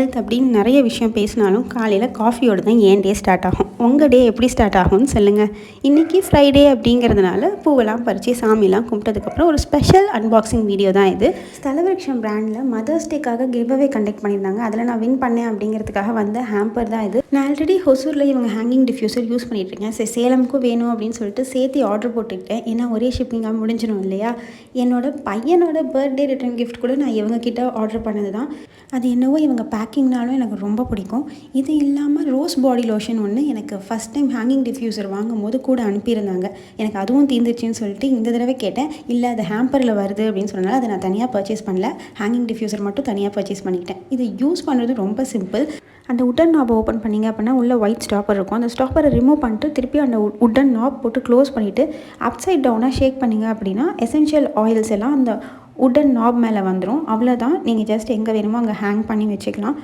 Health அப்படின்னு நிறைய விஷயம் பேசினாலும் காலையில் காஃபியோடு தான் ஏன் டே ஸ்டார்ட் ஆகும். உங்கள் டே எப்படி ஸ்டார்ட் ஆகும்னு சொல்லுங்கள். இன்றைக்கி ஃப்ரைடே அப்படிங்கிறதுனால பூவெல்லாம் பறித்து சாமியெல்லாம் கும்பிட்டதுக்கப்புறம் ஒரு ஸ்பெஷல் அன்பாக்சிங் வீடியோ தான் இது. ஸ்தலவிருக்ஷம் பிராண்டில் மதர்ஸ் டேக்காக கிவ்அவே கண்டக்ட் பண்ணியிருந்தாங்க. அதில் நான் வின் பண்ணேன் அப்படிங்கிறதுக்காக வந்த ஹேம்பர் தான் இது. நான் ஆல்ரெடி ஹொசூரில் இவங்க ஹேங்கிங் டிஃப்யூசர் யூஸ் பண்ணிகிட்ருக்கேன். சரி, சேலமுக்கும் வேணும் அப்படின்னு சொல்லிட்டு சேர்த்து ஆர்டர் போட்டுக்கிட்டேன். ஏன்னா ஒரே ஷிப்பிங்காக முடிஞ்சிடும் இல்லையா. என்னோடய பையனோட பர்த்டே ரிட்டர்ன் கிஃப்ட் கூட நான் இவங்கக்கிட்ட ஆர்டர் பண்ணது தான். அது என்னவோ இவங்க பேக்கிங்னாலும் எனக்கு ரொம்ப பிடிக்கும். இது இல்லாமல் ரோஸ் பாடி லோஷன் ஒன்று எனக்கு ஃபஸ்ட் டைம் ஹேங்கிங் டிஃப்யூசர் வாங்கும் போது கூட அனுப்பியிருந்தாங்க. எனக்கு அதுவும் தீர்ந்துச்சுன்னு சொல்லிட்டு இந்த தடவை கேட்டேன். இல்லை அது ஹேம்பரில் வருது அப்படின்னு சொன்னனால அதை நான் தனியாக பர்ச்சேஸ் பண்ணல. ஹேங்கிங் டிஃப்யூசர் மட்டும் தனியாக பர்ச்சேஸ் பண்ணிக்கிட்டேன். இது யூஸ் பண்ணுறது ரொம்ப சிம்பிள். அந்த உட்டன் நாப் ஓப்பன் பண்ணிங்க அப்படின்னா உள்ள ஒயிட் ஸ்டாப்பர் இருக்கும். அந்த ஸ்டாப்பரை ரிமூவ் பண்ணிட்டு திருப்பி அந்த உட்டன் நாப் போட்டு க்ளோஸ் பண்ணிவிட்டு அப்சைட் டவுனாக ஷேக் பண்ணிங்க அப்படின்னா எசென்ஷியல் ஆயில்ஸ் எல்லாம் அந்த உட்டன் நாப் மேலே வந்துடும். அவ்வளோதான். நீங்கள் ஜஸ்ட் எங்கே வேணுமோ அங்கே ஹேங் பண்ணி வச்சுக்கலாம்.